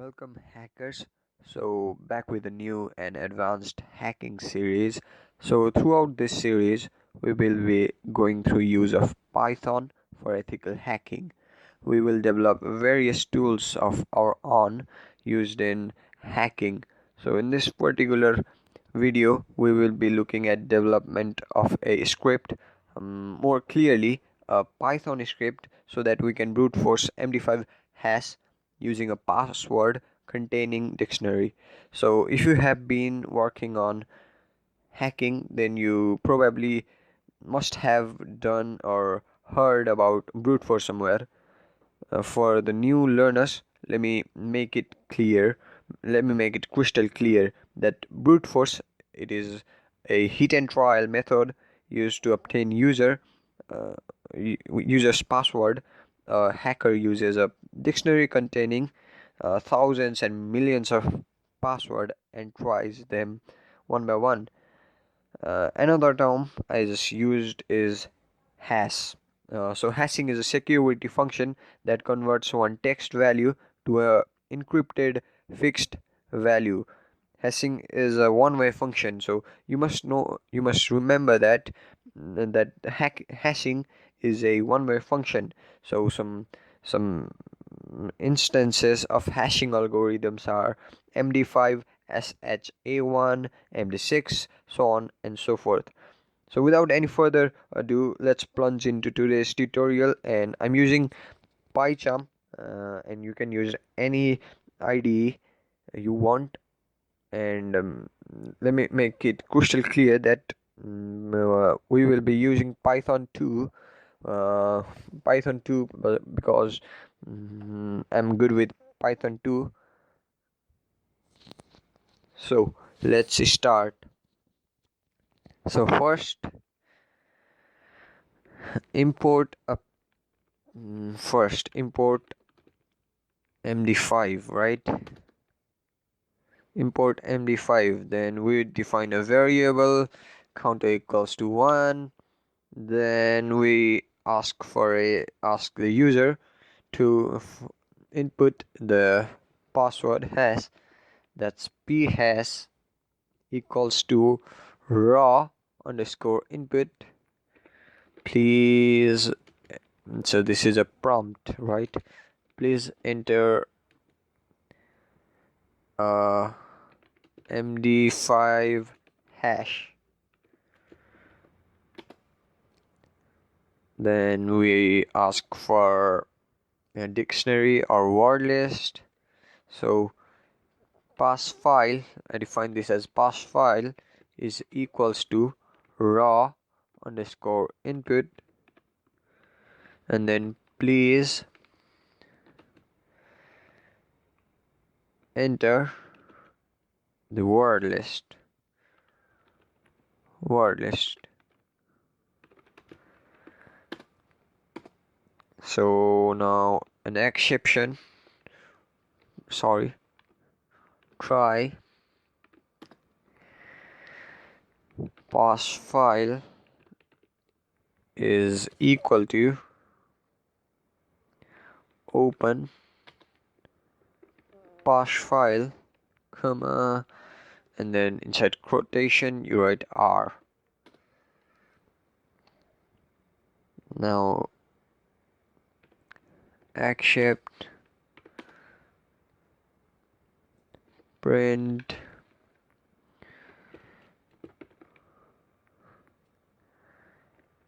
Welcome, hackers. So, back with a new and advanced hacking series. So, throughout this series, we will be going through use of Python for ethical hacking. We will develop various tools of our own used in hacking. So, in this particular video, we will be looking at development of a script, more clearly a Python script, so that we can brute force MD5 hash using a password containing dictionary. So if you have been working on hacking, then you probably must have done or heard about brute force somewhere. For the new learners, let me make it crystal clear that brute force, it is a hit and trial method used to obtain uh, user's password. A hacker uses a dictionary containing thousands and millions of password and tries them one by one. Another term I just used is hash. So hashing is a security function that converts one text value to a encrypted fixed value. Hashing is a one-way function, so you must remember that hashing is a one-way function. So some instances of hashing algorithms are MD5, SHA1, MD6, so on and so forth. So without any further ado, let's plunge into today's tutorial, and I'm using PyCharm, and you can use any IDE you want. And let me make it crystal clear that we will be using Python 2, because I'm good with Python 2. So let's start. So first, import a import MD5, right? Import MD5, then we define a variable counter equals to 1. Then we ask the user to input the password hash, that's p hash equals to raw underscore input, please. So this is a prompt, right? Please enter MD5 hash. Then we ask for a dictionary or word list. So pass file, I define this as pass file is equals to raw underscore input, and then please enter the word list. So now an exception, try pass file is equal to open pass file, comma, and then inside quotation you write R. Now accept print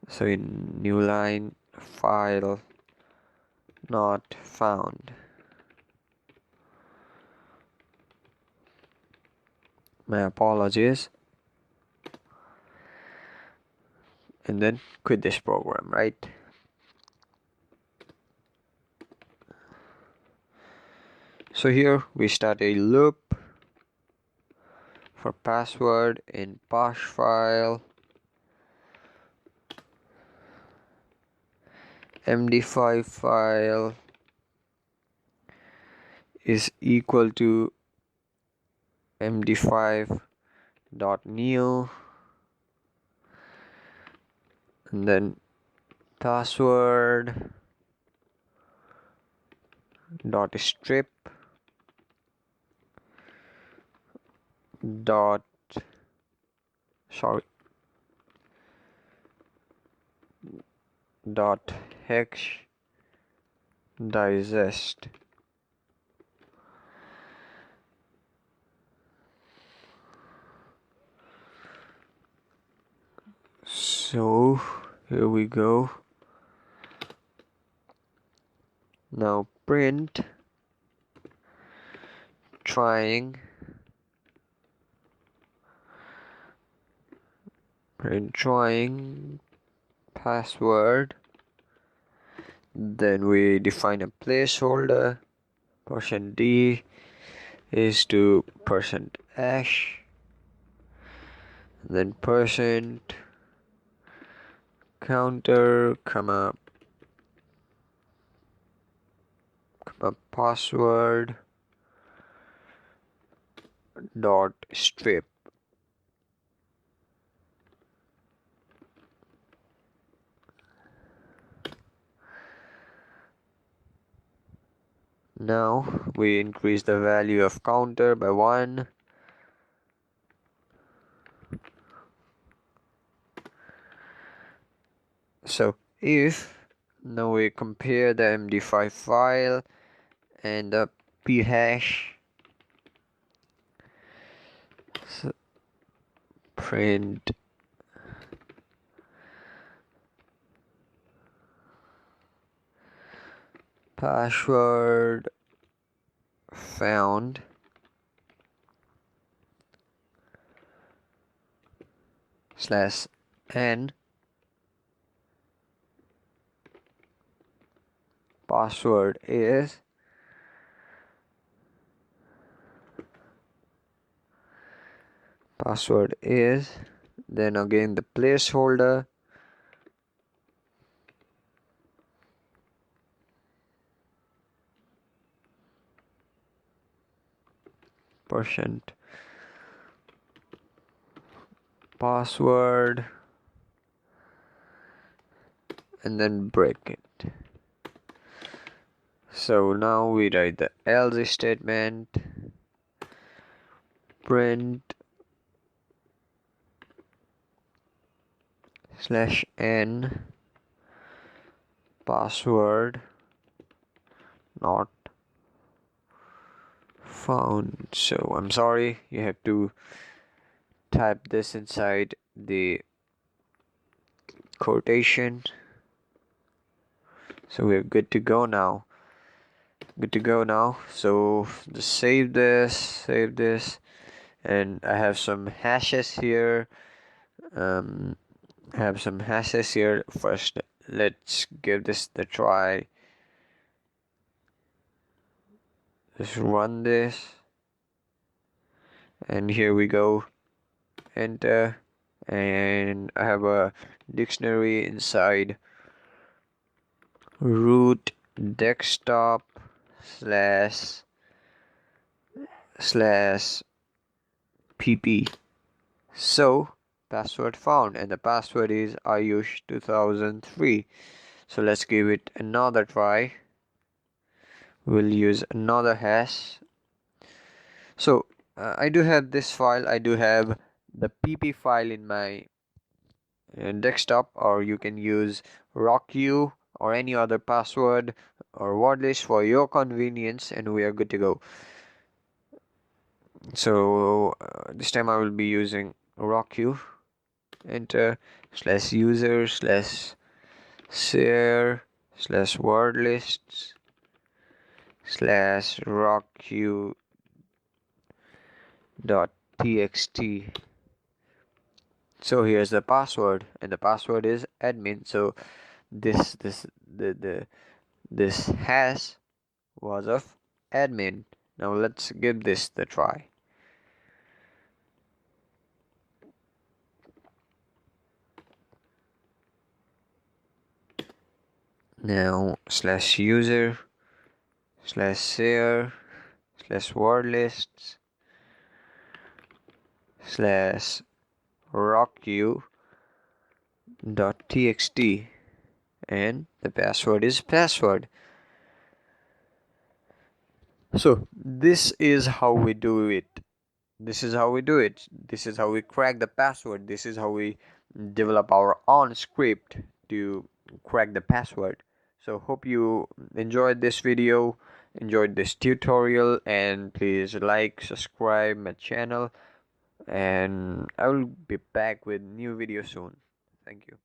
so in new line, file not found. My apologies. And then quit this program, right? So here we start a loop for password in pass file. MD5 file is equal to md5.new, and then password dot strip dot dot hex digest. So here we go. Now print trying password. Then we define a placeholder. %d is to %h. Then percent counter comma password dot strip. Now we increase the value of counter by 1. So if now we compare the MD5 file and the p hash, so print password found /n password is then again the placeholder percent password and then break it. So now we write the else statement, print /n password not found. So I'm sorry, you have to type this inside the quotation. So we're good to go now. So just save this, and I have some hashes here. First, let's give this the try. Just run this, and here we go. Enter, and I have a dictionary inside root desktop //pp. So password found, and the password is Ayush 2003. So let's give it another try. We'll use another hash. So I do have this file. I do have the pp file in my desktop, or you can use rocku or any other password or word list for your convenience, and we are good to go. So this time I will be using rocku. Enter /user /share /word lists /rocku.txt. So here's the password, and the password is admin. So this hash was of admin. Now let's give this the try. Now /user /share /word lists /rocku.txt, and the password is password. So this is how we do it. This is how we do it. This is how we crack the password. This is how we develop our own script to crack the password. So hope you enjoyed this video, enjoyed this tutorial, and please like, subscribe my channel, and I will be back with new video soon. Thank you.